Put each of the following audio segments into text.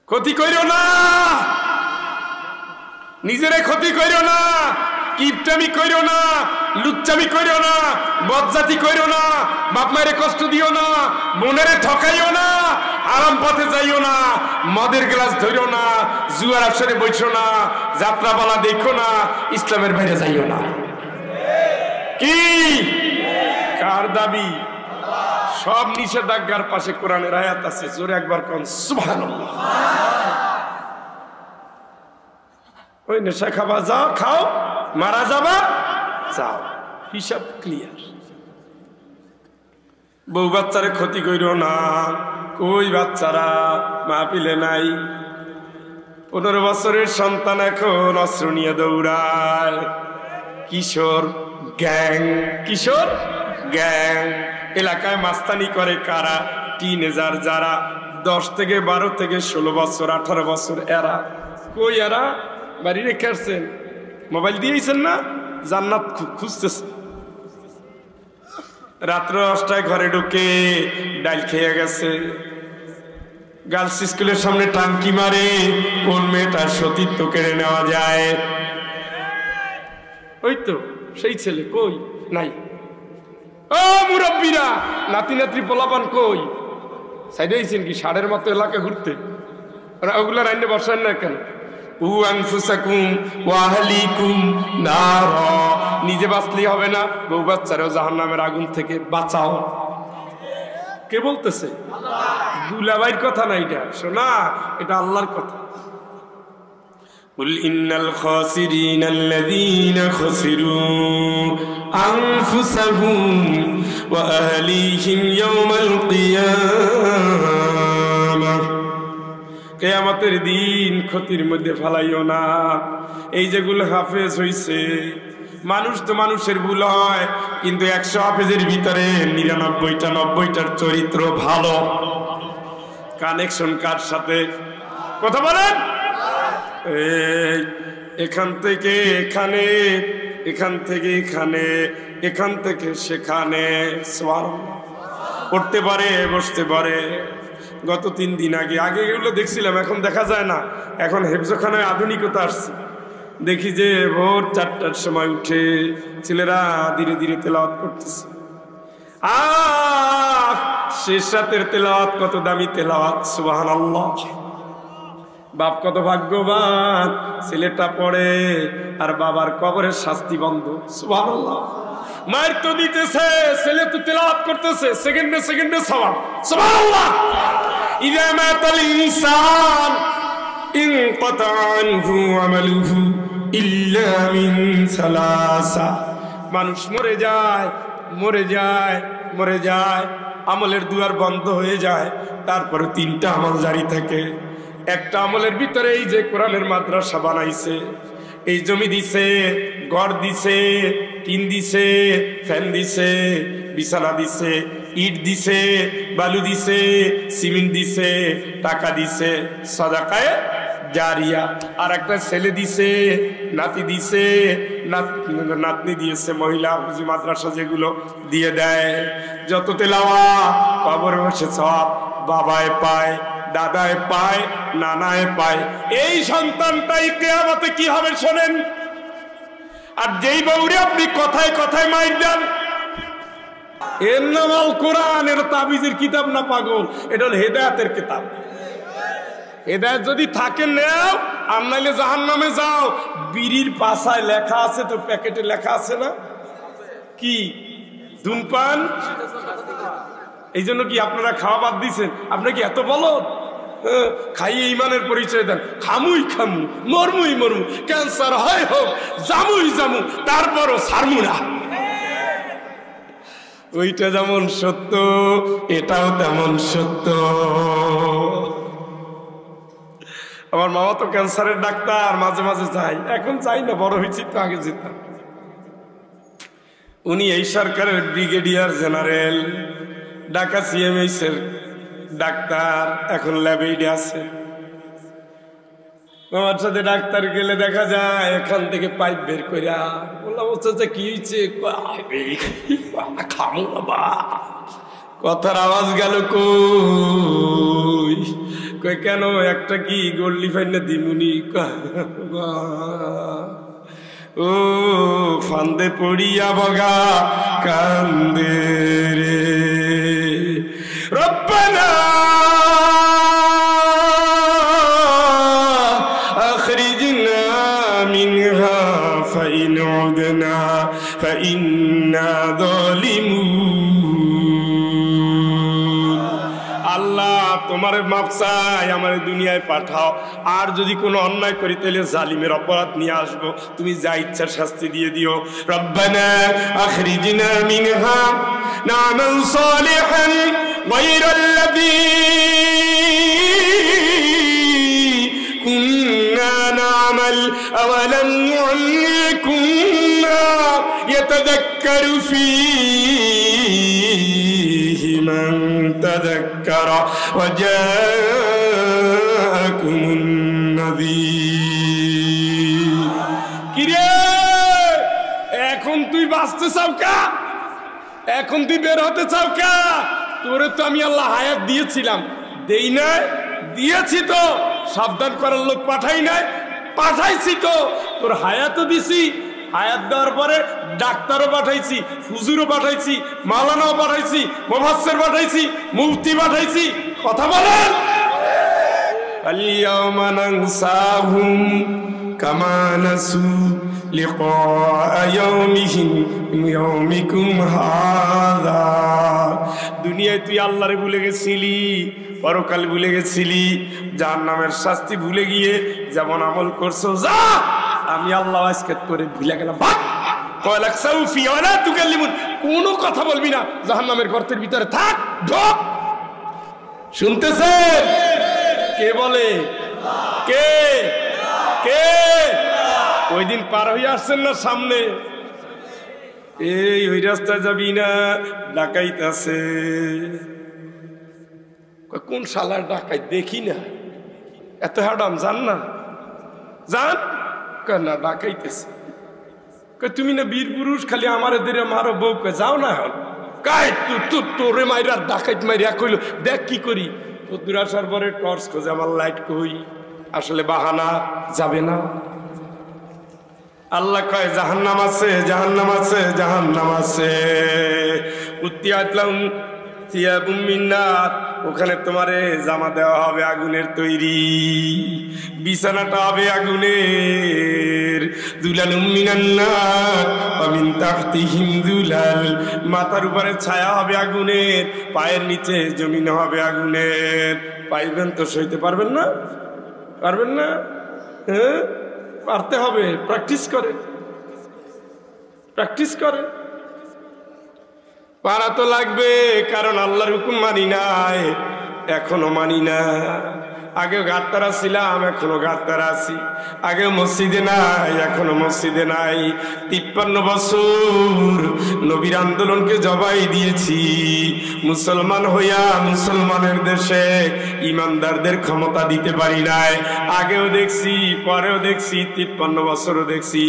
ক্ষতি কইরো না, নিজেরে ক্ষতি কইরো না, কিপটামি কইরো না, লুচ্চামি কইরো না, বজ্জাতি কইরো না, বাপ মায়ের কষ্ট দিও না, বোনেরে ঠকাইও না, আরাম পথে যাইও না, মদের গ্লাস ধরিও না, জুয়ার আসরে বইছো না, যাত্রাপালা দেখো না, ইসলামের বাইরে যাইও না। কি কার দাবি? সব নিষেধাজ্ঞার পাশে কোরআনের আয়াত আছে, জোরে একবার কোন সুবহানাল্লাহ। ওই নেশা খাবা যাও, খাও, মারা যাবা যাও, হিসাব ক্লিয়ার। বউ বাচ্চারে ক্ষতি কইরো না। কই বাচ্চারা মাহফিলে নাই? 15 বছরের সন্তান এখন অস্ত্র নিয়ে দৌড়ায়। কিশোর গ্যাং, কিশোর গ্যাং। এলাকায় মাস্তানি করে কারা? টিনেজার যারা 10 থেকে 12 থেকে 16 বছর 18 বছর এরা। কই এরা? বাড়ি রেখে আসছেন, মোবাইল দিয়েছেন না, জান্নাত খুঁজতেছে। রাত্র 8টায় ঘরে ঢুকে ডাইল খেয়ে গেছে। গার্লস স্কুলের সামনে টাঙ্কি মারে কোন মেয়েটার সতীত্ব কেড়ে নেওয়া যায়। ওই তো সেই ছেলে, কই নাই? ও মুরব্বীরা, নাতি নাতি পোলাপান কই? সাইডে আইছেন কি ষাঁড়ের মতো এলাকা ঘুরতে? ওগুলা রাইনে বসান না কেন? নিজে বাঁচলেই হবে না, বউ বাচ্চারাও জাহান্নামের আগুন থেকে বাঁচাও। কে বলতেছে? দুলাভাইয়ের কথা না এটা, শোনা, এটা আল্লাহর কথা। قل إن الخاسرين الذين خسروا أنفسهم وأهليهم يوم القيامة। কিয়ামতের দিন ক্ষতির মধ্যে ফেলাইও না। এই যেগুলো হাফেজ হইছে, মানুষ তো মানুষের ভুল হয়, কিন্তু 100 হাফেজের ভিতরে 99টা 90টার চরিত্র ভালো। কানেকশন কার সাথে? কথা বলেন। এখান থেকে এখানে, এখান থেকে এখানে, এখান থেকে সেখানে পড়তে পারে, বসতে পারে। গত 3 দিন আগে এগুলো দেখছিলাম, এখন দেখা যায় না। এখন হেফজখানায় আধুনিকতা আসছে। দেখি যে ভোর 4টার সময় উঠে ছেলেরা ধীরে ধীরে তেলাওয়াত করতেছে। শেষ রাতের তেলাওয়াত কত দামি তেলাওয়াত, সুবহানাল্লাহ। বাপ কত ভাগ্যবান, ছেলেটা পড়ে আর বাবার কবরের শাস্তি বন্ধ, সুবহানাল্লাহ। মায়ের তো দিতেছে, ছেলে তো তেলাওয়াত করতেছে, সেকেন্ডে সেকেন্ডে সওয়াব, সুবহানাল্লাহ। ইযা মাতাল ইনসান ইনকাতা আনহু আমালুহু ইল্লা মিন সালাসা। মানুষ মরে যায়, মরে যায়, মরে যায়, আমলের দুয়ার বন্ধ হয়ে যায়, তারপরে 3টা আমল জারি থাকে। একটা আমলের ভিতরে এই যে কোরআনের মাদ্রাসা বানাইছে, এই জমি দিছে, ঘর দিছে, টিন দিছে, ফ্যান দিছে, বিছানা দিছে, ইট দিছে, বালু দিছে, সিমেন্ট দিছে, টাকা দিছে, সাদাকায়ে জারিয়া। আর একটা ছেলে দিছে, নাতি দিছে, নাতনি দিয়েছে, মহিলা হুজুর মাদ্রাসা যেগুলো দিয়ে দেয়। যত তেলাওয়াত কবরে বসে সব বাবায় পায়, দাদায় পায়, নানায় পায়। এই সন্তানটাই কিয়ামতে কি হবে শোনেন। আর যেই বউরে আপনি কথায় কথায় মাইর দেন, এর নাম আল কোরআন, এর তাবিজের কিতাব না পাগল, এটা হল হেদায়েতের কিতাব। হেদায়েত যদি থাকে নেও, আর নাইলে জাহান্নামে যাও। বিড়ির পাশায় লেখা আছে তো, প্যাকেটে লেখা আছে না কি ধূমপান। এই জন্য কি আপনারা খাওয়া বাদ দিচ্ছেন? আপনারা কি এত বলো? খাইয়ে ইমানের পরিচয় দেন, খামুই খামু, মরমুই মরমু, ক্যান্সার হয় হোক, জামুই জামু, তারপরও ছাড়মু না। ওইটা যেমন সত্য, এটাও তেমন সত্য। আমার মামা তো ক্যান্সারের ডাক্তার, মাঝে মাঝে যাই, এখন যাই না, বড় হয়েছি তো, আগে যেতাম। উনি এই সরকারের ব্রিগেডিয়ার জেনারেল, ঢাকা সিএমএইচ এর ডাক্তার, এখন ল্যাবে আছে। আমার সাথে ডাক্তার গেলে দেখা যায় এখান থেকে পাইপ বের করে। বললাম হচ্ছে কি হয়েছে? খামো বাবা। কথার আওয়াজ গেল কই? কই কেন একটা কি গল্লি ফাইনা দিমুনি ও ফান্দে পড়িয়া বগা কান্দে রে রব্বানা আখরিজনা মিনহা ফাইন উদনা ফাইন্না যালিমুন। আল্লাহ তোমার মাফ চাই, আমার দুনিয়ায় পাঠাও, আর যদি কোনো অন্যায় করি তাহলে জালিমের অপরাধ নিয়ে আসবো, তুমি যা ইচ্ছার শাস্তি দিয়ে দিও। রব্বানা আখরিজনা মিনহা না'মাল সালিহান গায়রাল্লাযী কুন্না না'মাল আওয়ালাম নু'ল্লিকুম মা ইয়াতাযাক্কারু ফীহি মান তাযাক্কারা ওয়া জাআকুমুন নাযীর। কিরে এখন তুই বাঁচতে চাও কা? এখন তুই বের হতে চাও কা? তোরে তো আমি আল্লাহ হায়াত দিয়েছিলাম, দেই নাই? দিয়েছি তো, সাবধান করার লোক পাঠাই নাই? পাঠাইছি তো। তোর হায়াতও দিছি, হায়াত দেওয়ার পরে ডাক্তারও পাঠাইছি, হুজুরও পাঠাইছি, মাওলানাও পাঠাইছি, মুফাসসির পাঠাইছি, মুফতি পাঠাইছি। কথা বলেন। আল-ইয়াওমা নানসাহুম কামা নাসু লিকা ইয়াউমিহিম ইয়াউমিকুম হাযা। দুনিয়ায় তুই আল্লাহরে ভুলে গেছিলি, পরকাল ভুলে গেছিলি, জাহান্নামের শাস্তি ভুলে গিয়ে যেমন আমল করছো, যা আমি আল্লাহ আজকে তোরে ভুলে গেলাম। কোনো কথা বলবি না, জাহান্নামের গর্তের ভিতরে থাক, ঢোক। শুনতেছেন? কে বলে? কে কে? ওই দিন পার হয়ে আসছেন না সামনে, এই ওই রাস্তায় যাবি না, ডাকাইত আছে। কোন শালার ডাকাইত দেখি না, এত হাডাম জান না, জান না ডাকাইতেছে। তুমি না বীর পুরুষ, খালি আমার এদের মারো বউকে যাও না। কাই তোরে মাইরা ডাকাইত মাইরা কইল, দেখ কি করি। দূর আসার পরে টর্চ খোঁজে, আমার লাইট কই, আসলে বাহানা, যাবে না। আল্লাহ কয় জাহান্নাম আছে, জাহান্নাম আছে, জাহান্নাম আছে। উত্তিয়াতলাম সিয়াবুম মিন নার, ওখানে তোমারে জামা দেওয়া হবে আগুনের তৈরি, বিছানাটা হবে আগুনের। দুলালুম মিনান নার ওয়া মিন তাহতিহিম দুলাল, মাথার উপরে ছায়া হবে আগুনের, পায়ের নিচে জমিন হবে আগুনের। পাইবেন তো, সইতে পারবেন না? পারবেন না? হ্যাঁ, পারতে হবে। প্র্যাকটিস করে, প্র্যাকটিস করে। পারা তো লাগবে, কারণ আল্লাহর হুকুম মানি নাই, এখনো মানি না। আগেও গাড়তারা ছিলাম, এখনো গাড়তারা আছি। আগেও মসজিদে নাই, এখনো মসজিদে নাই। 53 বছর নবীর আন্দোলনকে জবাই দিয়েছি। মুসলমান হইয়া মুসলমানের দেশে ইমানদারদের ক্ষমতা দিতে পারি নাই। আগেও দেখছি, পরেও দেখছি, 53 বছরও দেখছি,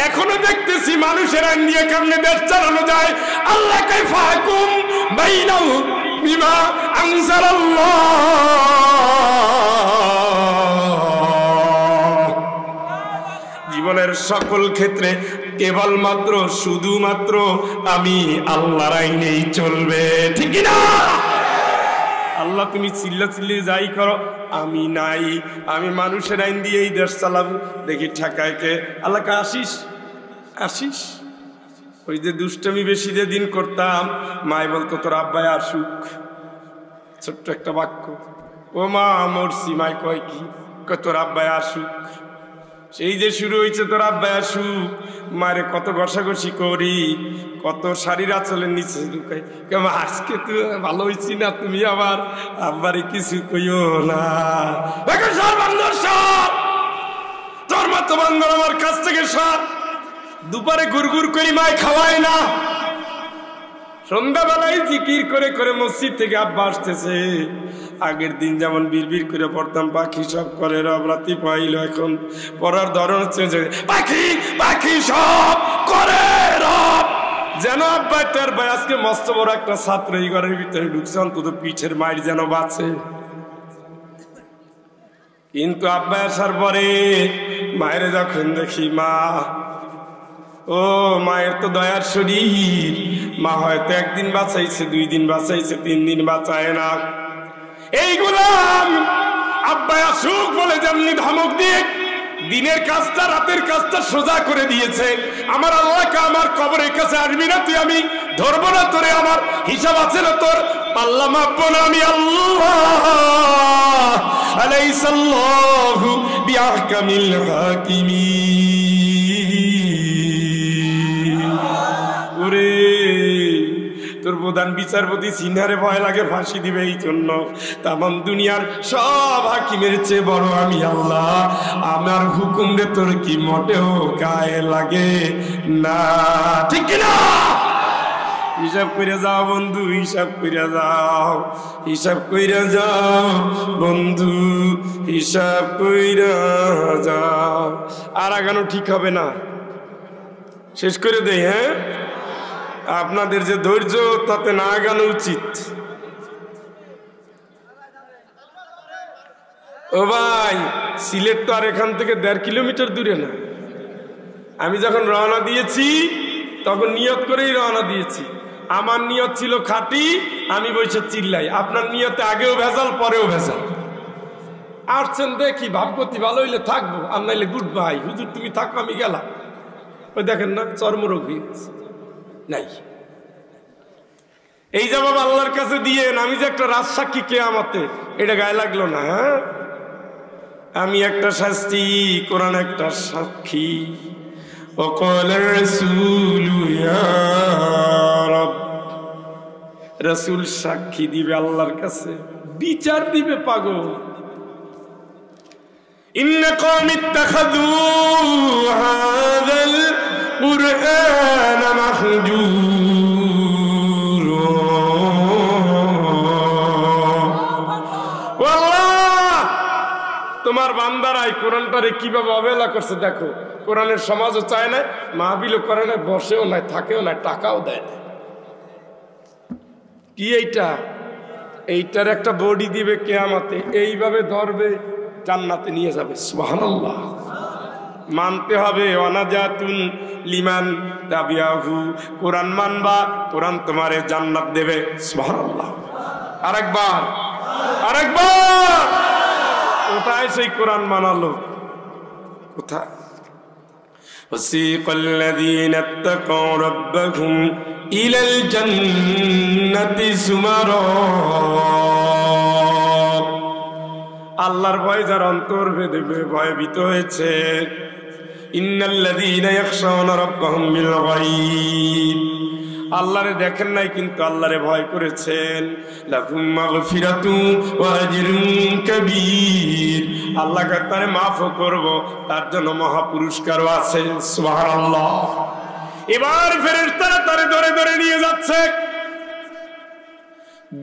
এখনো দেখতেছি মানুষের আইন দিয়ে কেমনে দেশ চালানো যায়। আল্লাহ কাইফা হুকুম বাইনাহুম বিমা আনজালাল্লাহ। জীবনের সকল ক্ষেত্রে কেবলমাত্র শুধুমাত্র আমি আল্লাহর আইনেই চলবে, ঠিক না? আল্লাহ তুমি চিল্লা চিল্লি যাই করো, আমি নাই, আমি মানুষের আইন দিয়ে এই দেশ চালাবো। দেখি ঠেকায় কে? আল্লাহকে আসিস, আসিস। ওই যে দুষ্টামি বেশি যে দিন করতাম, মাই বলতো তোর আব্বাই আসুক, ছোট্ট একটা বাক্য, ও মা মরছি, মাই কয় কি, তোর আব্বাই আসুক। সেই যে শুরু হয়েছে তোর আব্বাই আসুক, মারে কত ঘষাঘষি করি, কত শাড়ির আঁচলের নিচে ঢুকাই, কেমন আজকে তুই ভালো হয়েছি না, তুমি আবার আব্বারে কিছু কইও না। তোর মতো বান্দর আমার কাছ থেকে সর। দুপুরে গুড়গুড় করি মায় খাওয়ায় না, সন্ধ্যাবেলায় জিকির করে করে মসজিদ থেকে আব্বা আসতেছে। আগের দিন যেমন বিড়বিড় করে পড়তাম, পাখি সব করে রব, রাতি পাইল, এখন পড়ার ধরন হচ্ছে পাখি পাখি সব করে রব। যেন আব্বা তার ভাই আজকে মস্ত বড় একটা ছাত্র এই ঘরের ভিতরে ঢুকছে, অন্তত পিঠের মায়ের যেন বাঁচে। কিন্তু আব্বা আসার পরে মায়ের যখন দেখি, মা, ও মায়ের তো দয়ার শরীর, মা হয়তো একদিন বাঁচাইছে, 2 দিন বাঁচাইছে, 3 দিন বাঁচায় না। এই গোলাম আব্বা আসুক বলে যেমনি ধমক দিয়ে দিনের কাজটা রাতের কাজটা সোজা করে দিয়েছে, আমার আল্লাহকে আমার কবরের কাছে আসবি না তুই, আমি ধরবো না তোরে, আমার হিসাব আছে না তোর, আল্লাহ মাপবো না আমি আল্লাহ। আলাইসাল্লাহু বিআহকামিল হাকিমিন। ওরে তোর প্রধান বিচারপতি সিনহারে ভয় লাগে, ফাঁসি দিবে এই জন্য। তামাম দুনিয়ার সব হাকিমের চেয়ে বড় আমি আল্লাহ, আমার হুকুম রে তোর কি মোটেও গায়ে লাগে না, ঠিক কিনা? হিসাব করে যাও বন্ধু, হিসাব করে যাও, হিসাব কইরা যাও বন্ধু, হিসাব কইরা যাও। আর আগানো ঠিক হবে না, শেষ করে দেই। হ্যাঁ, আপনাদের যে ধৈর্য তাতে না আগানো উচিত। ও ভাই, সিলেট তো আর এখান থেকে 1.5 কিলোমিটার দূরে না। আমি যখন রওনা দিয়েছি তখন নিয়ত করেই রওনা দিয়েছি। আমার নিয়ত ছিল খাঁটি, আমি বসে চিল্লাই। আপনার নিয়তে আগেও ভেজাল, পরেও ভেজাল। আসছেন দেখি, ভাবগতি ভালো হইলে থাকবো, আর নাইলে গুড বাই, হুজুর তুমি থাকো আমি গেলাম। ওই দেখেন না, চর্মরোগ হয়ে গেছে নাই। এই জবাব আল্লাহর কাছে দিয়ে আমি যে একটা রাজসাক্ষী কিয়ামতে, এটা গায়ে লাগলো না? হ্যাঁ, আমি একটা শাস্তি, কোরআন একটা সাক্ষী। ওয়াকালার রাসূলু ইয়া রাব, রাসূল সাক্ষী দিবে আল্লাহর কাছে, বিচার দিবে পাগল। ইন্না কওমি ইত্তাখাযু হাযাল কুরআনা মাহজুরা। আল্লাহ, তোমার বান্দারাই কোরআনটারে কিভাবে অবহেলা করছে দেখো। কোরআনের সমাজও চায় না, মাহফিলও করে না, বসেও নাই, থাকেও না, টাকাও দেয় না। কি এইটা? এইটার একটা বডি দিবে কিয়ামতে, এইভাবে ধরবে, জান্নাতে নিয়ে যাবে। সুবহানাল্লাহ। মানতে হবে, ওয়ানাজাতুন লিমান তাবিয়াহু, কোরআন মানবা, কোরআন তোমারে জান্নাত দেবে। সুবহানাল্লাহ। আরেকবার, আরেকবার। কোথায় সেই কোরআন মানালো? কোথায়? وسيق الذين اتقوا ربهم إلى الجنة زمرا। আল্লাহর ভয় যার অন্তর ভেদে ভয়ভীত হয়েছে, ইন্নাল্লাযীনা ইয়াখশাউনা রাব্বাহুম বিল গায়ব, আল্লাহরে দেখেন নাই কিন্তু আল্লাহরে ভয় করেছেন, লাহুম মাগফিরাতু ওয়া আজরুন কাবীর, আল্লাহকে তারে মাফও করব, তার জন্য মহা পুরস্কারও আছে। সুবহানাল্লাহ। এবার ফেরেশতারা তারে ধরে ধরে নিয়ে যাচ্ছে,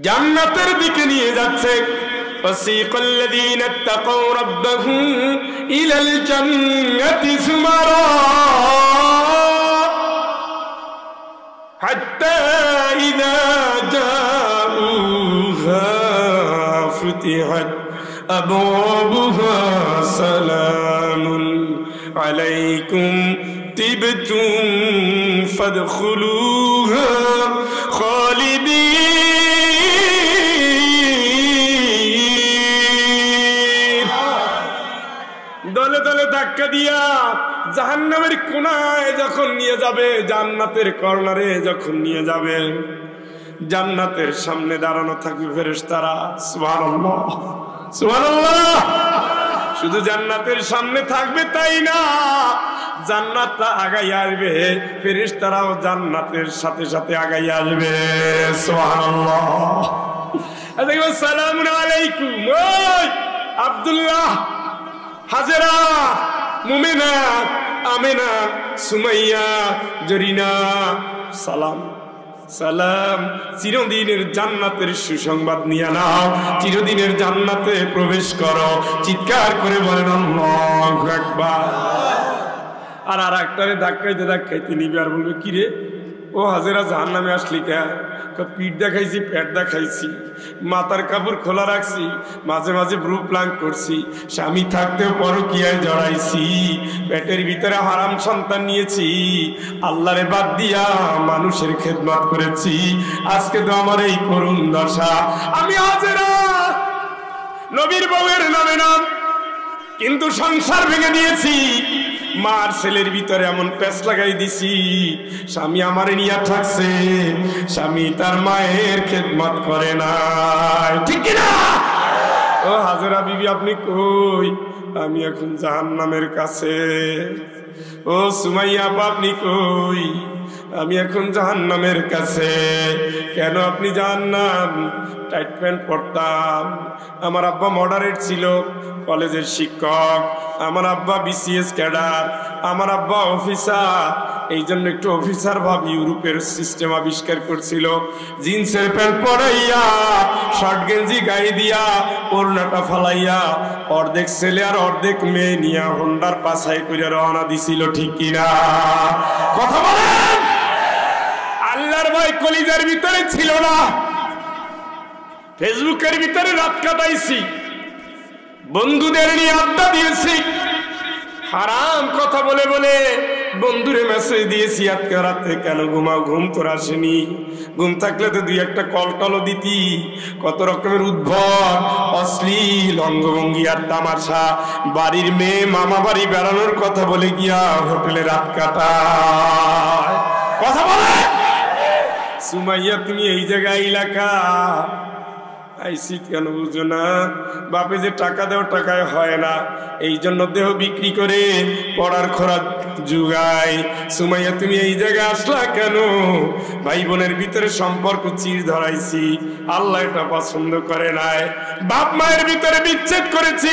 জান্নাতের দিকে নিয়ে যাচ্ছে। وسيق الذين اتقوا ربهم إلى الجنة زمرا حتى إذا جاءوها فتحت أبوابها سلام عليكم طبتم فادخلوها خالدين। দলে দলে ধাক্কা দিয়া জাহান্নামের কোনায় যখন নিয়ে যাবে, জান্নাতের কর্নারে যখন নিয়ে যাবে, জান্নাতের সামনে দাঁড়ানো থাকবে ফেরেশতারা। সুবহানাল্লাহ, সুবহানাল্লাহ। শুধু জান্নাতের সামনে থাকবে তাই না, জান্নাতটা আগাই আসবে, ফেরেশতারাও জান্নাতের সাথে সাথে আগাই আসবে। সুবহানাল্লাহ। দেখবেন সালামু আলাইকুম, ওই আব্দুল্লাহ, হাজেরা, মুমিনা, আমিনা, সুমাইয়া, জরিনা, সালাম সালাম। চিরদিনের জান্নাতের সুসংবাদ নিয়ে নাও, চিরদিনের জান্নাতে প্রবেশ করো। চিৎকার করে বলেন আল্লাহু আকবার। আর একটারে ধাক্কাইতে ধাক্কাইতে নিবে, আর বলবে কি রে, ও ও হাজেরা জাহান্নামে আসলি কে? পিঠ দেখাইছি, পেট দেখাইছি, মাথার কাপড় খোলা রাখছি, মাঝে মাঝে ব্রু প্লাঙ্ক করছি, স্বামী থাকতেও পরকীয়ায় জড়াইছি, পেটের ভিতরে হারাম সন্তান নিয়েছি, আল্লাহরে বাদ দিয়া মানুষের খেদমত করেছি, আজকে তো আমার এই করুণ দশা। আমি হাজেরা নবীর বউয়ের নামে নাম, কিন্তু সংসার ভেঙে দিয়েছি, মার ছেলের ভিতরে এমন পেঁচ লাগাই দিছি, স্বামী আমারে নিয়ে থাকছে, স্বামী তার মায়ের খেদমত করে না, ঠিক কিনা? ও হাজেরা বিবি আপনি কই? আমি এখন জাহান্নামের কাছে। ও সুমাইয়া আপা আপনি কই? আমি এখন জাহান্নামের কাছে। কেন আপনি জাহান্নাম? টাইট প্যান্ট পরতাম, আমার আব্বা মডারেট ছিল, কলেজের শিক্ষক, আমার আব্বা বিসিএস ক্যাডার, আমার আব্বা অফিসার, এই জন্য একটু অফিসার ভাব ইউরোপের সিস্টেম আবিষ্কার করছিল। জিন্সের প্যান্ট পরাইয়া, শর্ট গেঞ্জি গায়ে দিয়া, ওড়নাটা ফালাইয়া, অর্ধেক ছেলে আর অর্ধেক মেয়ে নিয়ে হোন্ডার পাছায় করে রওনা দিছিল, ঠিক কিনা? কথা বলেন। আল্লাহর ভয় কলিজার ভিতরে ছিল না, ফেসবুকের ভিতরে রাত কাটাইছি, বন্ধুদের নিয়ে আড্ডা দিয়েছি, হারাম কথা বলে বলে বন্ধুরে মেসেজ দিয়েছি, আজকে রাতে কেন ঘুমাও, ঘুম তোর আসেনি, ঘুম থাকলে তো দুই একটা কল টলও দিতি। কত রকমের উদ্ভট অশ্লীল অঙ্গভঙ্গি আর তামাশা, বাড়ির মেয়ে মামা বাড়ি বেড়ানোর কথা বলে গিয়া হোটেলে রাত কাটায়। কথা বলে। সুমাইয়া তুমি এই জায়গায় এলাকা আইসি কেন বুঝো না? বাপে যে টাকা দেও টাকায় হয় না, এই জন্য দেহ বিক্রি করে পড়ার খরচ জুগায়। সুমাইয়া তুমি এই জায়গায় আসলা কেন? ভাই বোনের ভিতরে সম্পর্ক চির ধরাইছি, আল্লাহ এটা পছন্দ করে নাই। বাপ মায়ের ভিতরে বিচ্ছেদ করেছি,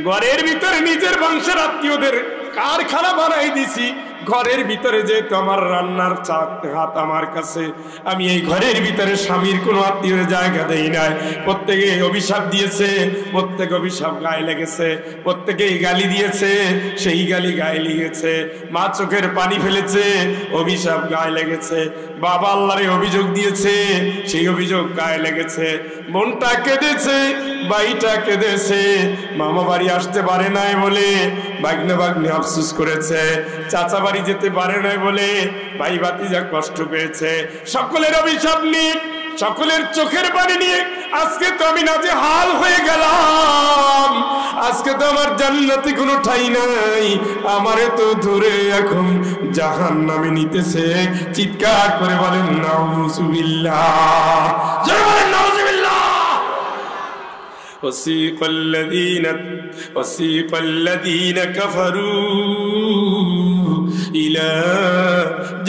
ঘরের ভিতরে নিজের বংশের আত্মীয়দের কারখানা বানাই দিছি, ঘরের ভিতরে যেহেতু আমার রান্নার হাত আমার কাছে, আমি এই ঘরের ভিতরে স্বামীর কোনো আত্মীয়ের জায়গা দেই নাই। প্রত্যেকে অভিশাপ দিয়েছে, প্রত্যেক অভিশাপ গায়ে লেগেছে, প্রত্যেকেই গালি দিয়েছে, সেই গালি গায়ে লেগেছে, মা চোখের পানি ফেলেছে, অভিশাপ গায়ে লেগেছে, বাবা আল্লাহরে অভিযোগ দিয়েছে, সেই অভিযোগ গায়ে লেগেছে, মনটা কেঁদেছে, বাড়িটা কেঁদেছে, মামা বাড়ি আসতে পারে নাই বলে ভাগ্নে ভাগ্নে আফসোস করেছে, চাচা বাড়ি যেতে পারে নাই বলে ভাই ভাতিজা কষ্ট পেয়েছে। সকলের অভিশাপ নিয়ে, সকলের চোখের পানি নিয়ে আজকে তো আমি নাজেহাল হয়ে গেলাম। আজকে তো আমার জান্নাতে কোনো ঠাঁই নাই, আমারে তো ধরে এখন জাহান্নামে নিতেছে। চিৎকার করে বলেন নাউজুবিল্লাহ, জোরে বলেন নাউজুবিল্লাহ। وسيق الذين كفروا إلى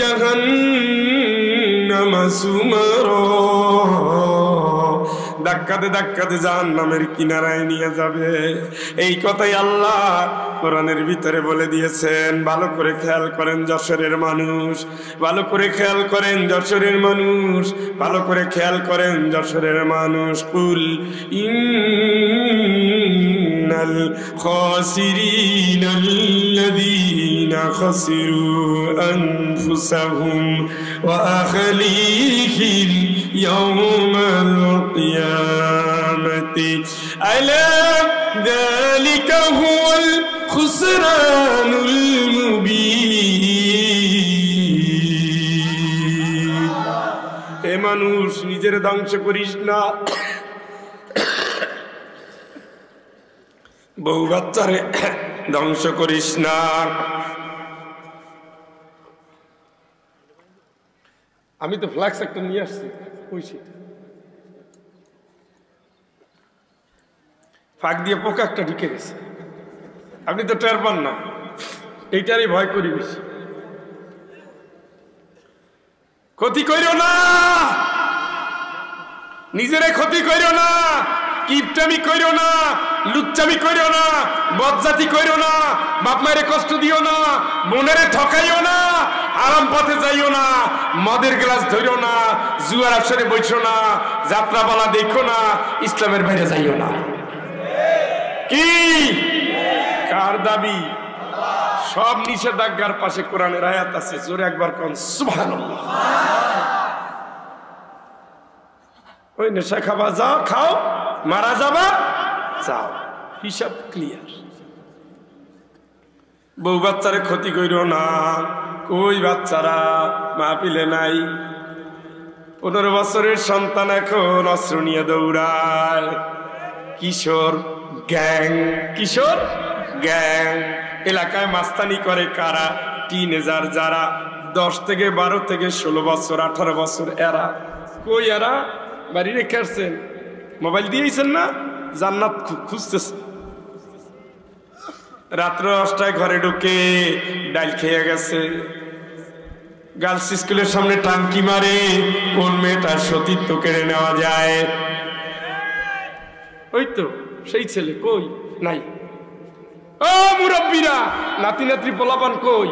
جهنم زمرا, ধাক্কাতে ধাক্কাতে জাহান্নামের কিনারায় নিয়ে যাবে। এই কথাই আল্লাহ কোরআনের ভিতরে বলে দিয়েছেন। ভালো করে খেয়াল করেন যশোরের মানুষ, ভালো করে খেয়াল করেন যশোরের মানুষ, ভালো করে খেয়াল করেন যশোরের মানুষ। কুল ইন্নাল খাসিরিনাল্লাযীনা খাসিরু আনফুসাহুম ওয়া আহলিহিম ইয়াওমাল কিয়ামাতি আলা যালিকা হুয়াল খুসরানুল মুবিন। হে মানুষ, নিজের ধ্বংস করিস না, বউ বাচ্চারে ধ্বংস করিস না। আমি তো ফ্ল্যাক্স একটা নিয়ে আসছি, ফাঁক দিয়ে পোকা একটা ঢুকে গেছে, আপনি তো টের পান না, এইটারই ভয় করি বেশি। ক্ষতি করিও না, নিজেরে ক্ষতি করিও না, কিপটামি করিও না, লুচ্চামি করিও না, বজ্জাতি করিও না, বাপ মায়ের কষ্ট দিও না, বোনেরে ঠকাইও না, আরাম পথে যাইও না, মদের গ্লাস ধরিও না, জুয়ার আসরে বইছো না, যাত্রাপালা দেখো না, ইসলামের বাইরে যাইও না। কি কার দাবি? সব নিষেধাজ্ঞার পাশে কোরআনের আয়াত আছে, জোরে একবার কোন সুবহানাল্লাহ। ওই নেশা খাবা যাও খাও, মারা যাবা যাও, হিসাব ক্লিয়ার। বউ বাচ্চারে ক্ষতি কইরো না, কই বাচ্চারা মাহফিলে নাই। 15 বছরের সন্তান এখন অস্ত্র নিয়ে দৌড়ায়, কিশোর গ্যাং, কিশোর গ্যাং। এলাকায় মাস্তানি করে কারা? টিনেজার যারা 10 থেকে 12 থেকে 16 বছর 18 বছর, এরা কই? এরা বাড়ি রেখে আসছেন, মোবাইল দিয়েছেন না, জান্নাত খুঁজতেছে। রাত্র 8টায় ঘরে ঢুকে ডাইল খেয়ে গেছে। গার্লস স্কুলের সামনে টাঙ্কি মারে, কোন মেয়েটার সতীত্ব কেড়ে নেওয়া যায়। ওই তো সেই ছেলে, কই নাই? ও মুরব্বীরা, নাতি নাতরি পোলাপান কই?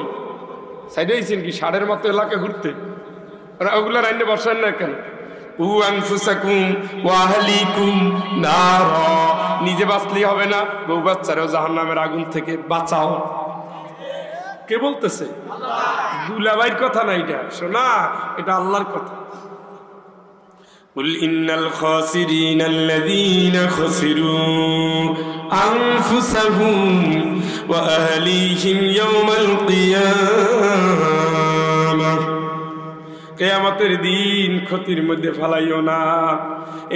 সাইডে আইছেন কি ষাঁড়ের মতো এলাকা ঘুরতে? ওগুলা রাইনে বসান না কেন? নিজে বাঁচলেই হবে না, বউ বাচ্চারাও জাহান্নামের আগুন থেকে বাঁচাও। কে বলতেছে? দুলাভাইয়ের কথা না এটা, শোনা, এটা আল্লাহর কথা। قل إن الخاسرين الذين خسروا أنفسهم وأهليهم يوم القيامة। কিয়ামতের দিন ক্ষতির মধ্যে ফেলাইও না।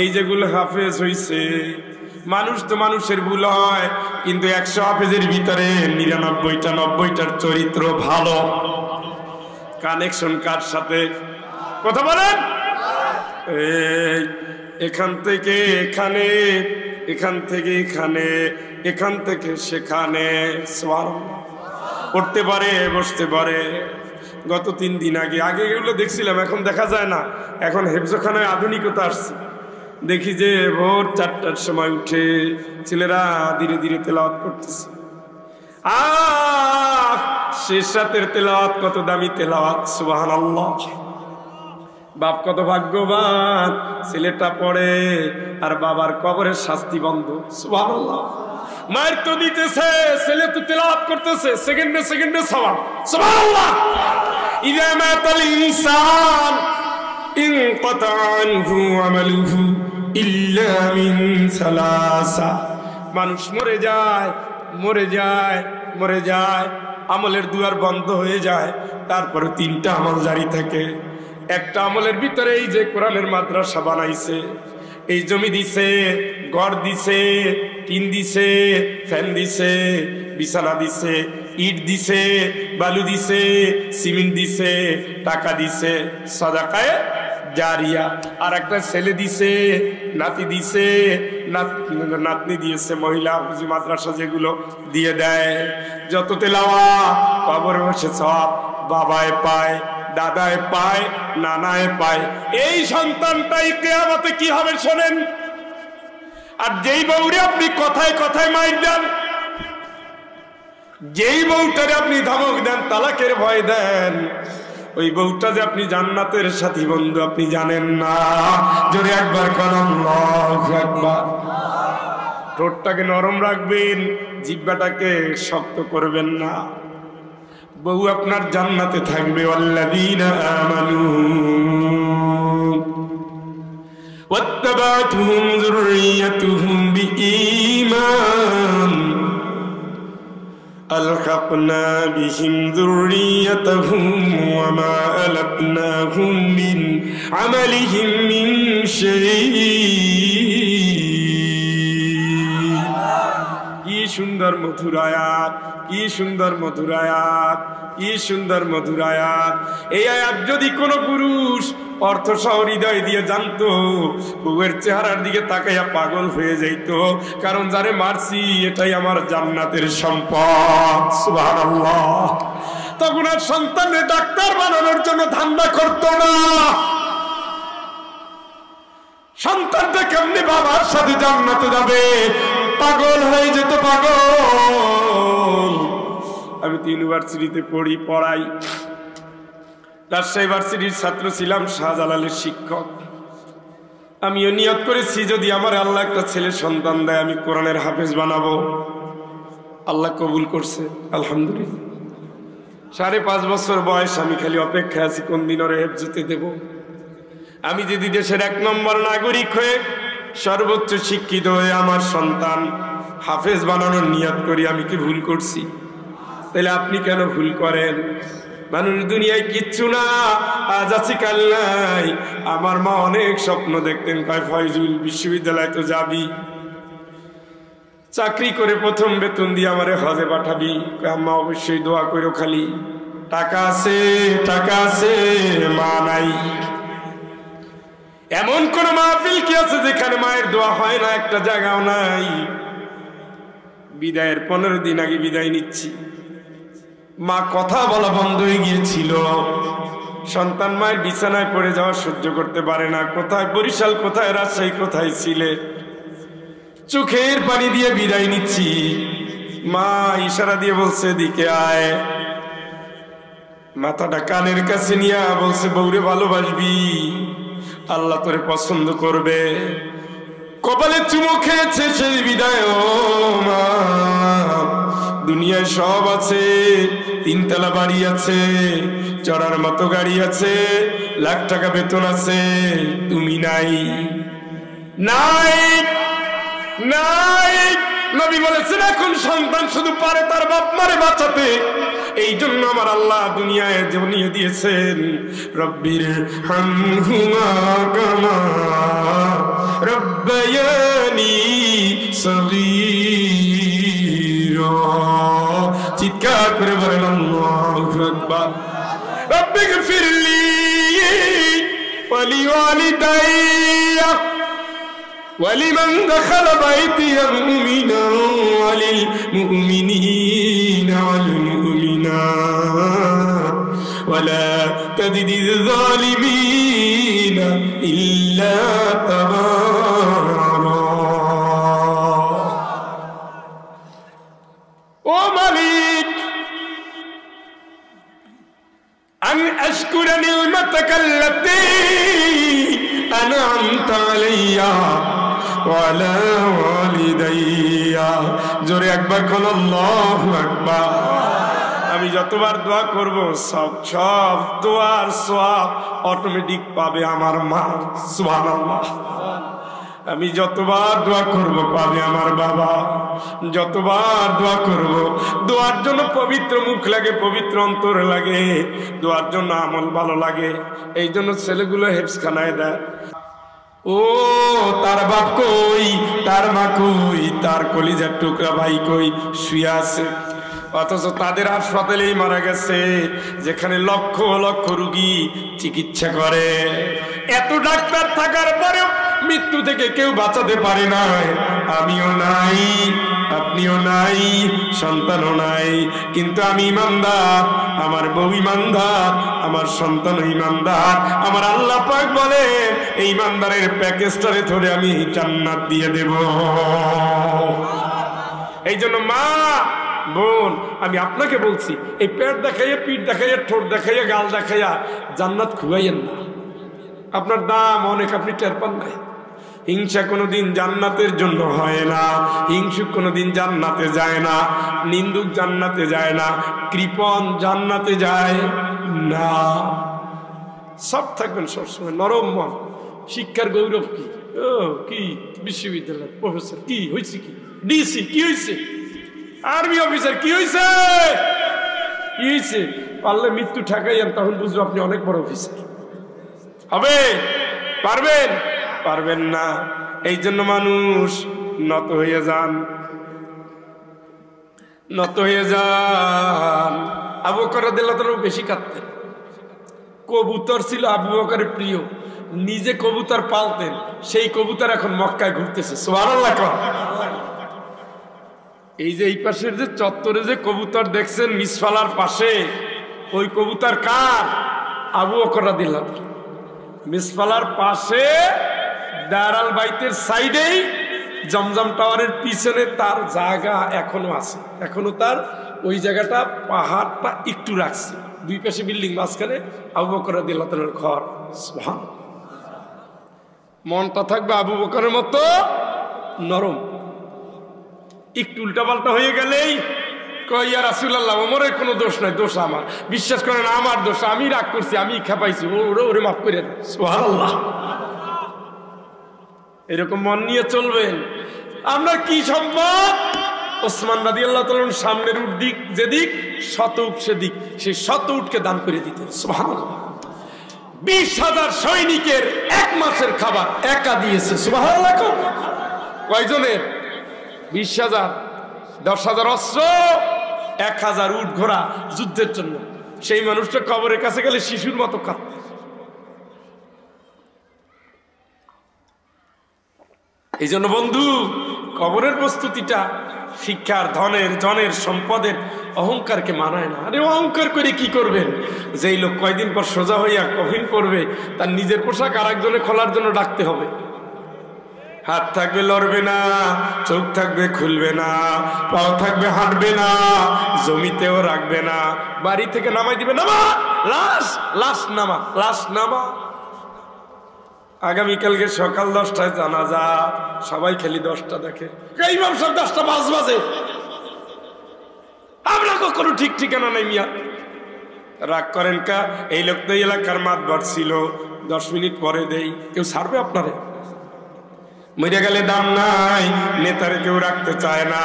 এই যেগুলো হাফেজ হইছে, মানুষ তো মানুষের ভুল হয়, কিন্তু 100 হাফেজের ভিতরে 99টা 90টার চরিত্র ভালো। কানেকশন কার সাথে? কথা বলেন। এখান থেকে এখানে, এখান থেকে এখানে, এখান থেকে সেখানে, সুবহানাল্লাহ। পড়তে পারে, বসতে পারে। গত 3 দিন আগে এগুলো দেখছিলাম, এখন দেখা যায় না। এখন হেফজখানায় আধুনিকতা আসছে। দেখি যে ভোর 4টার সময় উঠে ছেলেরা ধীরে ধীরে তেলাওয়াত করতেছে। শেষ রাতের তেলাওয়াত কত দামি তেলাওয়াত, সুবহানাল্লাহ। বাপ কত ভাগ্যবান, ছেলেটা পড়ে আর বাবার কবরের শাস্তি বন্ধ, সুবহানাল্লাহ। মায়ের তো দিতেছে, ছেলে তো তেলাওয়াত করতেছে, সেকেন্ডে সেকেন্ডে সওয়াব, সুবহানাল্লাহ। ইযা মাতাল ইনসান ইনকাতা আনহু আমালুহু ইল্লা মিন সালাসা। মানুষ মরে যায়, মরে যায়, মরে যায়, আমলের দুয়ার বন্ধ হয়ে যায়, তারপরে 3টা আমল জারি থাকে। একটা আমলের ভিতরে এই যে কোরআনের মাদ্রাসা বানাইছে, এই জমি দিছে, ঘর দিছে, টিন দিছে, ফ্যান দিছে, বিছানা দিছে, ইট দিছে, বালু দিছে, সিমেন্ট দিছে, টাকা দিছে, সাদাকায়ে জারিয়া। আর একটা ছেলে দিছে, নাতি দিছে, নাতনি দিয়েছে, মহিলা হুজুর মাদ্রাসা যেগুলো দিয়ে দেয়। যত তেলাওয়াত কবরে বসে সওয়াব বাবায় পায়, দাদায় পায়, নানায় পায়। এই সন্তানটাই কিয়ামতে কি হবে শোনেন। আর যেই বউরে আপনি কথায় কথায় মাইর দেন, যেই বউটারে আপনি ধমক দেন, তালাকের ভয় দেন, ওই বউটা যে আপনি জান্নাতের সাথী বন্ধু আপনি জানেন না। জোরে একবার কোন আল্লাহু আকবার। ঠোঁটটাকে নরম রাখবেন, জিহ্বাটাকে শক্ত করবেন না। বউ আপনার জান্নাতে থাকবে। ওয়াল্লাযীনা আমানু ওয়াত্তাবাতুহুম যুররিয়াতুহুম বিঈমান আলহাকনা বিহিম যুররিয়াতাহুম ওয়া মা আলাতনাহুম মিন আমালিহিম মিন শাই। কি সুন্দর মধুর আয়াত, কি সুন্দর মধুর আয়াত, কি সুন্দর মধুর আয়াত। এই আয়াত যদি কোনো পুরুষ অর্থ সহ হৃদয় দিয়ে জানতো, বউয়ের চেহারার দিকে তাকাইয়া পাগল হয়ে যাইত। কারণ যারে মারছি এটাই আমার জান্নাতের সম্পদ, সুবহানাল্লাহ। তখন আর সন্তানের ডাক্তার বানানোর জন্য ধান্দা করতো না। সন্তানটা কেমনি বাবার সাথে জান্নাতে যাবে, পাগল হয়ে যেত, পাগল। আমি তো ইউনিভার্সিটিতে পড়াই, রাজশাহী ইউনিভার্সিটির ছাত্র ছিলাম, শাহজালালের শিক্ষক। আমিও নিয়ত করেছি যদি আমার আল্লাহ একটা ছেলে সন্তান দেয় আমি কোরআনের হাফেজ বানাবো। আল্লাহ কবুল করছে, আলহামদুলিল্লাহ। 5.5 বছর বয়স, আমি খালি অপেক্ষা আছি কোন দিন ওরে হেফজতে দেব। আমি যদি দেশের 1 নম্বর নাগরিক হয়ে সর্বোচ্চ শিক্ষিত হয়ে আমার সন্তান হাফেজ বানানোর নিয়ত করি, আমি কি ভুল করছি? তাহলে আপনি কেন ভুল করেন? মানুষ দুনিয়ায় কিচ্ছু না, আজ আছি কাল নাই। আমার মা অনেক স্বপ্ন দেখতেন, কয় ফয়জুল বিশ্ববিদ্যালয় তো যাবি, চাকরি করে প্রথম বেতন দিয়ে আমারে হজে পাঠাবি। আম্মা অবশ্যই দোয়া করো, খালি টাকা আছে টাকা আছে, মা নাই। এমন কোন মাহফিল কি আছে যেখানে মায়ের দোয়া হয় না? একটা জায়গাও নাই। বিদায়ের 15 দিন আগে বিদায় নিচ্ছি, মা কথা বলা বন্ধ হয়ে গিয়েছিল। সন্তান মায়ের বিছানায় পড়ে যাওয়া সহ্য করতে পারে না। কোথায় বরিশাল, কোথায় রাজশাহী, কোথায় সিলেট, চোখের পানি দিয়ে বিদায় নিচ্ছি। মা ইশারা দিয়ে বলছে দিকে আয়, মাথাটা কানের কাছে নিয়ে বলছে বউরে ভালোবাসবি, আল্লাহ তোরে পছন্দ করবে। কপালে চুমো খেয়েছে সেই বিদায়। ও মা, দুনিয়ায় সব আছে, 3 তলা বাড়ি আছে, চড়ার মতো গাড়ি আছে, লাখ টাকা বেতন আছে, তুমি নাই নাই নাই। নবী বলেছেন এখন সন্তান শুধু পারে তার বাপ মারে বাঁচাতে। এই জন্য আমার আল্লাহ দুনিয়ায় জমিয়ে দিয়েছেন, রব্বির হামহুমা কামা রব্বায়ানি সগীরা। চিৎকার করে বলেন আল্লাহু আকবার। রব্বিগফিরলি ওয়া লিওয়ালিদাইয়া ولمن دخل بيتي مؤمنا وللمؤمنين والمؤمنات ولا تزد الظالمين إلا تبارا. ও মালিক, أن أشكر نعمتك التي أنعمت علي وعلى والدي. জোরে একবার কোন আল্লাহু আকবার। আমি যতবার দোয়া করব সব দোয়ার সওয়াব অটোমেটিক পাবে আমার মা। সুবহানাল্লাহ। আমি যতবার দোয়া করব পাবে আমার বাবা। যতবার দোয়া করব, দোয়ার জন্য পবিত্র মুখ লাগে, পবিত্র অন্তর লাগে, দোয়ার জন্য আমল ভালো লাগে। এই জন্য ছেলেগুলো হেফজখানায় দেয়। ও তার বাপ কই, তার মা কই, তার কলিজার টুকরা ভাই কই, শুয়ে আছে। অথচ তাদের হাসপাতালেই মারা গেছে, যেখানে লক্ষ লক্ষ রোগী চিকিৎসা করে। এত ডাক্তার থাকার পরেও মৃত্যু থেকে কেউ বাঁচাতে পারে না। আমিও নাই, আপনিও নাই, সন্তানও নাই, কিন্তু আমি ইমানদার, আমার বউ ইমানদার, আমার সন্তান ইমানদার। আমার আল্লাহ পাক বলেন এই ইমানদারের প্যাকেজটারে ধরে আমি জান্নাত দিয়ে দেব। এই জন্য মা বোন, আমি আপনাকে বলছি, এই পেট দেখাইয়া, পিঠ দেখাইয়া, ঠোঁট দেখাইয়া, গাল দেখাইয়া জান্নাত খুয়াইয়েন না। আপনার দাম অনেক, আপনি টের পান নাই। হিংসা কোনোদিন জান্নাতের জন্য হয় না, হিংসুক কোনোদিন জান্নাতে যায় না, নিন্দুক জান্নাতে যায় না, কৃপণ জান্নাতে যায় না। সব থাকবেন সবসময় নরম মন। শিক্ষার গৌরব কি? ও কি বিশ্ববিদ্যালয় প্রফেসর, কি হয়েছে, কি ডিসি কি হয়েছে, আর্মি অফিসার কি হয়েছে, কি হয়েছে? পারলে মৃত্যু ঠেকাইয়েন, তখন বুঝবো আপনি অনেক বড় অফিসার হবে। পারবেন? পারবেন না। এই জন্য মানুষ নত হয়ে যান, নত হয়ে যান। আবু বকর রাদিয়াল্লাহু তাআলা বেশি কাঁদতেন। কবুতর ছিল আবু বকরের প্রিয়, নিজে কবুতর পালতেন। সেই কবুতর এখন মক্কায় ঘুরতেছে। সুবহানাল্লাহ। এই যে এই পাশের যে চত্বরে যে কবুতর দেখছেন মিসফালার পাশে, ওই কবুতর কার? আবু বকর রাদিয়াল্লাহু তাআলা। মিসফালার পাশে দারাল বাইতের সাইডেই জমজম টাওয়ারের পিছনে তার জায়গা এখনো আছে। এখনো তার ওই জায়গাটা, পাহাড়টা একটু রাখছে, দুই পাশে বিল্ডিং, মাঝখানে আবু বকর রাদিয়াল্লাহু তাআলার ঘর। সুবহানাল্লাহ। মনটা থাকবে আবু বকরের মতো নরম। একটু উল্টাপাল্টা হয়ে গেলেই কই ইয়া রাসূলুল্লাহ ওমরের কোনো দোষ নাই, দোষ আমার। বিশ্বাস করেন আমার দোষ, আমি রাগ করছি, আমি খেপাইছি, ওরে মাফ করে দেন। সুবহানাল্লাহ। এরকম মন নিয়ে চলবেন। আমরা কি সম্ভব? ওসমান রাদিয়াল্লাহু তাআলা সামনের উট দিক যেদিক, শত উট সেদিক, সেই শত উটকে দান করে দিতেন। সুবহানাল্লাহ। 20,000 সৈনিকের 1 মাসের খাবার একা দিয়েছে। সুবহানাল্লাহ। কয়জনের? 20,000, 10,000 অস্ত্র, 1,000 উট ঘোড়া যুদ্ধের জন্য। সেই মানুষটা কবরের কাছে গেলে শিশুর মতো কাঁদত। এই জন্য বন্ধু, কবরের প্রস্তুতিটা শিক্ষার, ধনের, জনের, সম্পদের, অহংকারকে মানায় না। আরে অহংকার করে কি করবেন? যেই লোক কয়দিন পর সোজা হইয়া কফিন করবে, তার নিজের পোশাক আর একজনে খোলার জন্য ডাকতে হবে। হাত থাকবে লড়বে না, চোখ থাকবে খুলবে না, পাও থাকবে হাঁটবে না, জমিতেও রাখবে না, বাড়ি থেকে নামাই দিবে, নামা লাশ, লাশ নামা, লাশ নামা। আগামীকালকে সকাল 10টায় জানাজা, সবাই খালি 10টা দেখে, ইমাম সাহেব 10টা 5 বাজে। আমরা কখনো ঠিক ঠিকানা নাই মিয়া। রাগ করেন কা? এই লোক তো এলাকার মাতবার ছিল, 10 মিনিট পরে দেই। কেউ ছাড়বে আপনারে? মরে গেলে দাম নাই, নেতারে কেউ রাখতে চায় না।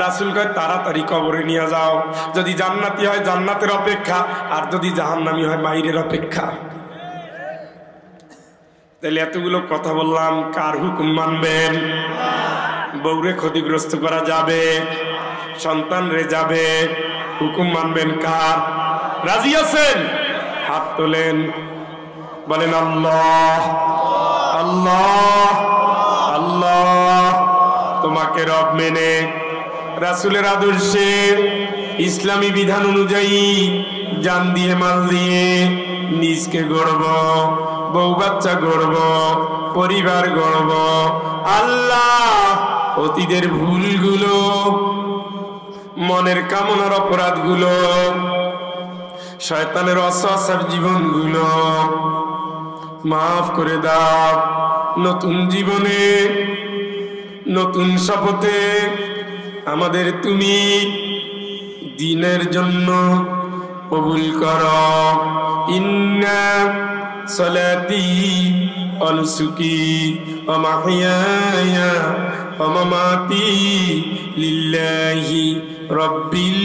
রাসূল কয় তাড়াতাড়ি কবরে নিয়ে যাও। যদি জান্নাতি হয় জান্নাতের অপেক্ষা, আর যদি জাহান্নামী হয় মাইরের অপেক্ষা। তাহলে এতগুলো কথা বললাম, কার হুকুম মানবেন? বউরে ক্ষতিগ্রস্ত করা যাবে, সন্তান রে যাবে, হুকুম মানবেন কার? রাজি আছেন? হাত তোলেন, বলেন আল্লাহ আল্লাহ আল্লাহ। তোমাকে রব মেনে, রাসূলের আদর্শে, ইসলামী বিধান অনুযায়ী জান দিয়ে, মাল দিয়ে নিজকে গড়ব, বউ বাচ্চা গড়ব, পরিবার গড়ব। আল্লাহ অতীতের ভুলগুলো, মনের কামনার অপরাধগুলো, শয়তানের ওয়াসওয়াসার জীবনগুলো মাফ করে দাও। নতুন জীবনে, নতুন শপথে আমাদের তুমি দ্বীনের জন্য কবুল করো। ইন্না সলাতি ওয়া নুসুকি ওয়া মাহইয়ায়া ওয়া মামাতি লিল্লাহি রাব্বিল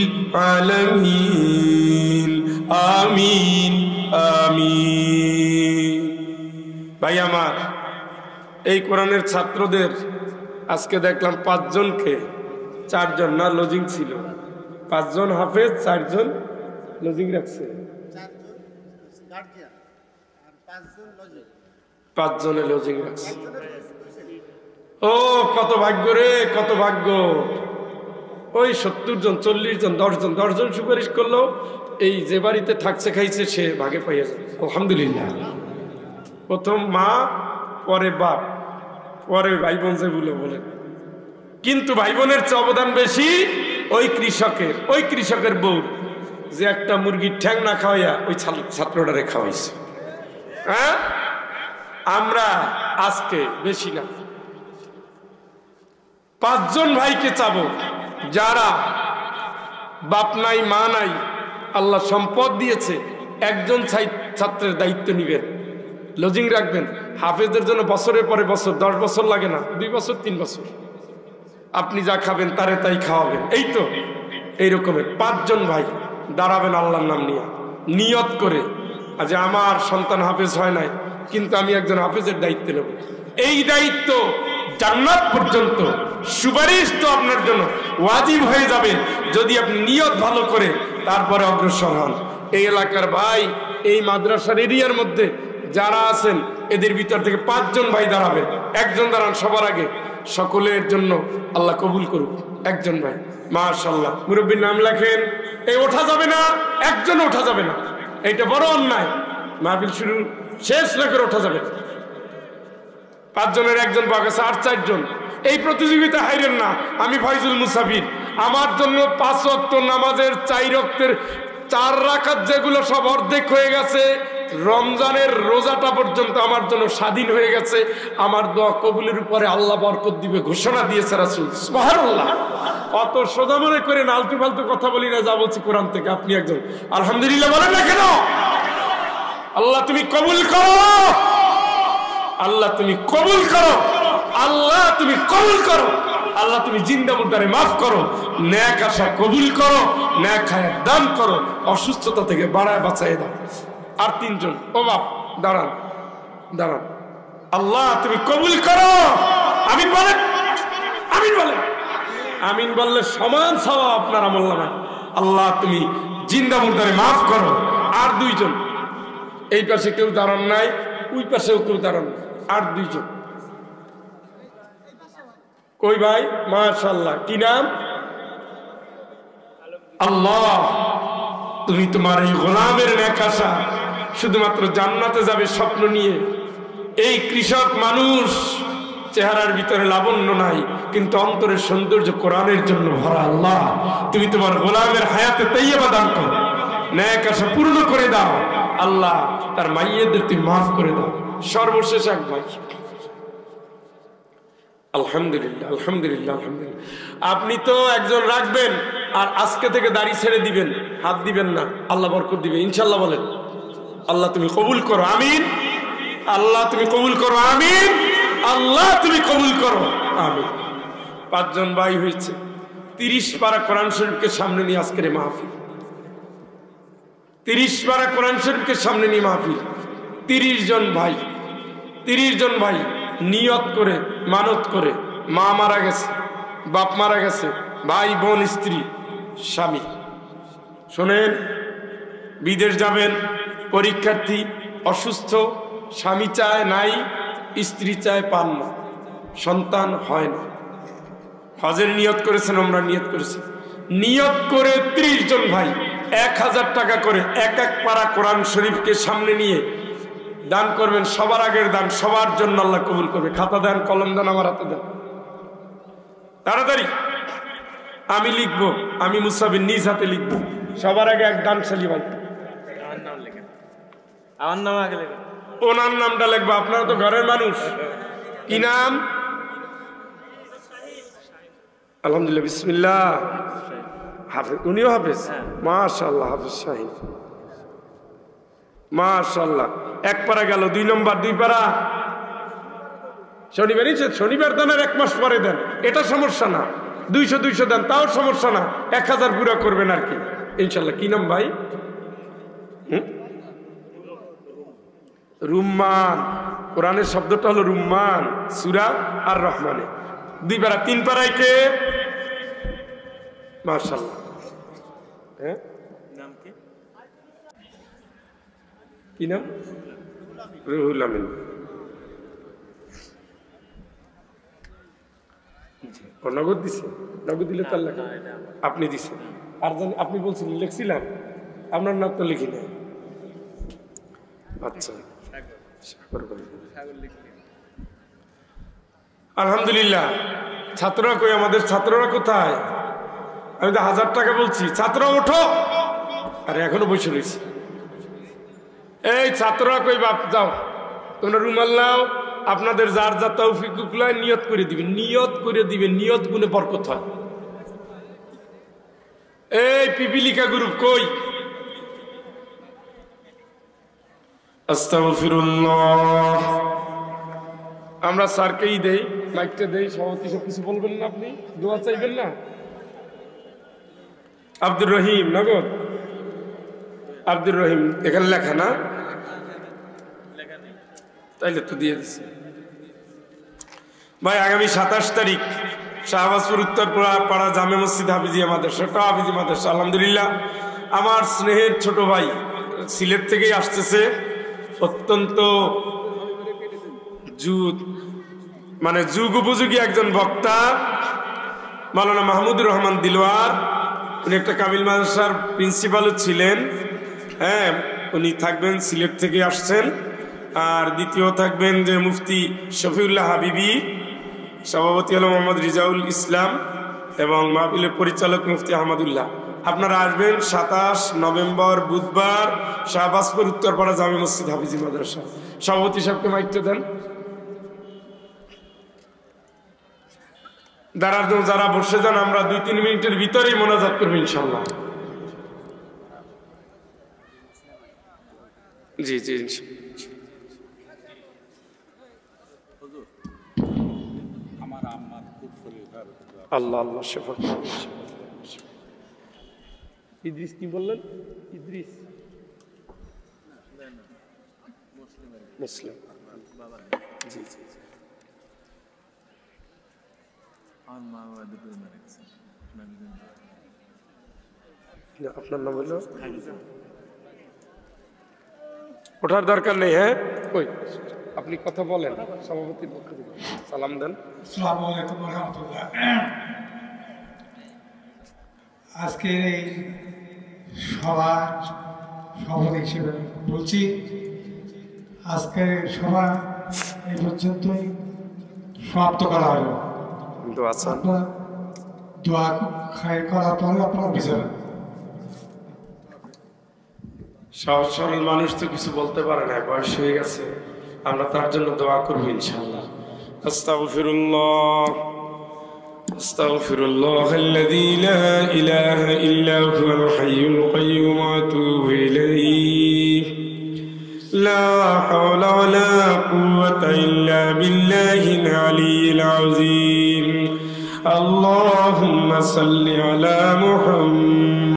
আলামিন। আমিন আমিন। ভাই আমার, এই কোরআনের ছাত্রদের আজকে দেখলাম 5 জনকে, 4 জন না লজিং ছিল, 5 জন হাফেজ, 4 জন লজিং রাখছে, 5 জনে লজিং রাখছে। ও কত ভাগ্য রে, কত ভাগ্য। ওই 70 জন, 40 জন, 10 জন, 10 জন সুপারিশ করলো, এই যে বাড়িতে থাকছে খাইছে সে ভাগে পাইয়া যাবে। আলহামদুলিল্লাহ। প্রথম মা, পরে বাপ, পরে ভাই বোন যেগুলো বলেন। কিন্তু ভাই বোনের চেয়ে অবদান বেশি ওই কৃষকের, ওই কৃষকের বউ যে একটা মুরগির ঠ্যাং না খাওয়াইয়া ওই ছাত্রটারে খাওয়াইছে। হ্যাঁ, আমরা আজকে বেশি না 5 জন ভাইকে চাবো, যারা বাপ নাই মা নাই, আল্লাহ সম্পদ দিয়েছে, একজন ছাত্রের দায়িত্ব নিবেন, লজিং রাখবেন। হাফেজদের জন্য বছরের পরে বছর, 10 বছর লাগে না, 2 বছর 3 বছর আপনি যা খাবেন তারে তাই খাওয়াবেন। এই তো এই রকমের 5 জন ভাই দাঁড়াবেন আল্লাহর নাম নিয়ে, নিয়ত করে, যে আমার সন্তান হাফেজ হয় নাই, কিন্তু আমি একজন হাফেজের দায়িত্ব নেব। এই দায়িত্ব জান্নাত পর্যন্ত সুপারিশ তো আপনার জন্য ওয়াজিব হয়ে যাবে যদি আপনি নিয়ত ভালো করে তারপরে অগ্রসর হন। এই এলাকার ভাই, এই মাদ্রাসার এরিয়ার মধ্যে যারা আছেন, এদের ভিতর থেকে 5 জন ভাই দাঁড়াবেন। একজন দাঁড়ান সবার আগে, সকলের জন্য আল্লাহ কবুল করুক। একজন ভাই, মাশাআল্লাহ। মুরব্বীর নাম লেখেন। এই ওঠা যাবে না, একজন ওঠা যাবে না, এইটা বড় অন্যায়। মাহফিল শুরু শেষ না করে ওঠা যাবে। 5 জনের একজন পাওয়া গেছে, আর 4 জন। এই প্রতিযোগিতা হাইরেন না। আমি ফয়জুল মুসাফির, আমার জন্য 5 ওয়াক্ত নামাজের 4 ওয়াক্তের 4 রাকাত যেগুলো সব অর্ধেক হয়ে গেছে, রমজানের রোজাটা পর্যন্ত আমার জন্য স্বাধীন হয়ে গেছে, আমার দোয়া কবুলের উপরে আল্লাহ বরকত দিবে ঘোষণা দিয়েছে রাসূল। সুবহানাল্লাহ। অত সোজা মনে করে আলতু ফালতু কথা বলি না, যা বলছি কোরআন থেকে। আপনি একজন আলহামদুলিল্লাহ বলেন না কেন? আল্লাহ তুমি কবুল করো, আল্লাহ তুমি কবুল করো, আল্লাহ তুমি কবুল করো, আল্লাহ তুমি জিন্দা মুর্দারে মাফ করো, নেক আশা কবুল করো, নেক হায়াত দান করো, অসুস্থতা থেকে বাড়ায় বাঁচাই দাও। আর তিনজন, ও বাপ দাঁড়ান দাঁড়ান, আল্লাহ তুমি কবুল করো। আমিন বলেন, আমিন বলেন। আমিন বললে সমান সওয়াব আপনার আমলনামায়। আল্লাহ তুমি জিন্দা মুর্দারে মাফ করো। আর দুইজন, এই পাশে কেউ দাঁড়ান নাই, ওই পাশেও কেউ দাঁড়ান নাই, আর দুইজন। কই ভাই? মাশাআল্লাহ। কি নাম? আল্লাহ তুমি তোমার এই গোলামের নেক আশা শুধুমাত্র জান্নাতে যাবে স্বপ্ন নিয়ে, এই কৃষক মানুষ চেহারার ভিতরে লাবণ্য নাই কিন্তু অন্তরের সৌন্দর্য কোরআনের জন্য ভরা, আল্লাহ তুমি তোমার গোলামের হায়াতে তাইয়্যিবা দান করো, নেক আশা পূর্ণ করে দাও। আল্লাহ তার মাইয়াদের তুমি মাফ করে দাও। সর্বশেষ এক ভাই, আলহামদুলিল্লাহ আলহামদুলিল্লাহ আলহামদুলিল্লাহ। আপনি তো একজন রাখবেন আর আজকে থেকে দাড়ি ছেড়ে দিবেন, হাত দিবেন না, আল্লাহ বরকত দিবে ইনশাল্লাহ। বলেন আল্লাহ তুমি কবুল করো, আমিন। আল্লাহ তুমি কবুল করো, আমিন। আল্লাহ তুমি কবুল করো, আমিন। পাঁচজন ভাই হয়েছে, 30 পারা কোরআন শরীফকে সামনে নিয়ে আজকের মাহফিল। 30 পারা কোরআন শরীফকে সামনে নিয়ে মাহফিল। 30 জন ভাই, 30 জন ভাই নিয়ত করে মানত করে, মা মারা গেছে, বাপ মারা গেছে, ভাই বোন স্ত্রী স্বামী, শোনেন, বিদেশ যাবেন, পরীক্ষার্থী, অসুস্থ, স্বামী চায় নাই, স্ত্রী চায় পান না, সন্তান হয় না, হজের নিয়ত করেছেন, আমরা নিয়ত করেছি, নিয়ত করে 30 জন ভাই 1000 টাকা করে এক এক পারা কোরআন শরীফকে সামনে নিয়ে দান করবেন। সবার আগের দান সবার জন্য আল্লাহ কবুল করবে। খাতা দেন, কলম দেন, আমার হাতে দেন, তাড়াতাড়ি। আমি লিখবো, আমি মুসাফির নিজ হাতে লিখবো। সবার আগে এক দানশালী ভাই, আমার নাম আগে লেখেন, ওনার নামটা লিখবো। আপনারা তো ঘরের মানুষ। কি নাম? আলহামদুলিল্লাহ, বিসমিল্লাহ। হাফেজ, উনিও হাফেজ? মাশাআল্লাহ, হাফেজ শাহিন, মাশাআল্লাহ। এক পারা গেল, 2 নম্বর, 2 পারা শনিবারই, শনিবার দেন আর 1 মাস পরে দেন, এটা সমস্যা না। 200 দেন, তাও সমস্যা না। 1000 পুরো করবেন আর কি ইনশাল্লাহ। কি নাম ভাই? রুম্মান। কোরআনের শব্দটা হলো রুম্মান, সূরা আর রহমানে। 2 পারা, 3 পারায় কে? মাশাআল্লাহ। হ্যাঁ, নাম কি? কি নাম? রুহুল আমিন। নগদ দিছে? নগদ দিলে তার লেখা আপনি দিছেন, আর জানি আপনি বলছিলেন লিখছিলাম, আপনার নাম তো লিখি নাই। আচ্ছা, আলহামদুলিল্লাহ। ছাত্ররা কই? আমাদের ছাত্ররা কোথায়? আমি তো 1000 টাকা বলছি। ছাত্ররা ওঠো। আরে এখনো বসে রয়েছি। এই ছাত্ররা কই? বাপ যাও, তোমরা রুমাল নাও, আপনাদের যার যা তৌফিক গুলায় নিয়ত করে দিবেন, নিয়ত করে দিবেন, নিয়ত গুণে বরকত হয়। এই পিপিলিকা গ্রুপ কই? আস্তাগফিরুল্লাহ। আমরা স্যারকেই দেই, মাইকটা দেই, সভাপতি সব কিছু বলবেন না, আপনি দোয়া চাইবেন না? আব্দুর রহিম, নগদ আব্দুর রহিম, এখানে লেখা না? তাইলে তো দিয়ে দিচ্ছে ভাই। আগামী 27 তারিখ শাহবাজপুর উত্তরপাড়া জামে মসজিদ হাফিজিয়া মাদ্রাসা, হাফিজি মাদ্রাসা। আলহামদুলিল্লাহ, আমার স্নেহের ছোট ভাই সিলেট থেকেই আসতেছে, অত্যন্ত যুগ উপযোগী একজন বক্তা, মাওলানা মাহমুদুর রহমান দিলওয়ার। উনি একটা কামিল মাদ্রাসার প্রিন্সিপালও ছিলেন। হ্যাঁ, উনি থাকবেন, সিলেট থেকে আসছেন। আর দ্বিতীয় থাকবেন যে মুফতি শফিউল্লাহ হাবিবি, সভাপতি হল মোহাম্মদ রিজাউল ইসলাম এবং মাহফিলের পরিচালক মুফতি আহমদুল্লাহ। আপনারা আসবেন 27 নভেম্বর বুধবার শাহবাজপুর উত্তরপাড়া জামে মসজিদ হাফিজি মাদ্রাসা। সভাপতি সাহেবকে মাইকটা দেন। দাঁড়ার জন্য যারা বসে যান, আমরা 2-3 মিনিটের ভিতরেই মোনাজাত করবো ইনশাল্লাহ। জি জি আল্লাহ আল্লাহ শেফা। ইদ্রিস কি বললেন? ইদ্রিস মুসলিম। জি জি আপনার নাম হলো? ওঠার দরকার নেই। হ্যাঁ ওই আপনি কথা বলেন, সভাপতির পক্ষ থেকে সালাম দেন। আসসালামু আলাইকুম ওয়া রাহমাতুল্লাহ। আজকের এই সভা সভাপতি হিসেবে বলছি, আজকের সভা এই পর্যন্তই সমাপ্ত করা হলো। দোয়া খায়ের করার পরে আপনারা বিচারেন। সহজ সরল মানুষ তো কিছু বলতে পারে না, বয়স হয়ে গেছে, আমরা তার জন্য দোয়া করবো ইনশাআল্লাহ। আস্তাগফিরুল্লাহ আস্তাগফিরুল্লাহাল্লাযী লা ইলাহা ইল্লা হুয়াল হাইয়ুল কাইয়্যুম ওয়া আতুবু ইলাইহি লা হাওলা ওয়া লা কুওয়াতা ইল্লা বিল্লাহিল আলিয়্যিল আযীম। আল্লাহুম্মা সাল্লি আলা মুহাম্মাদ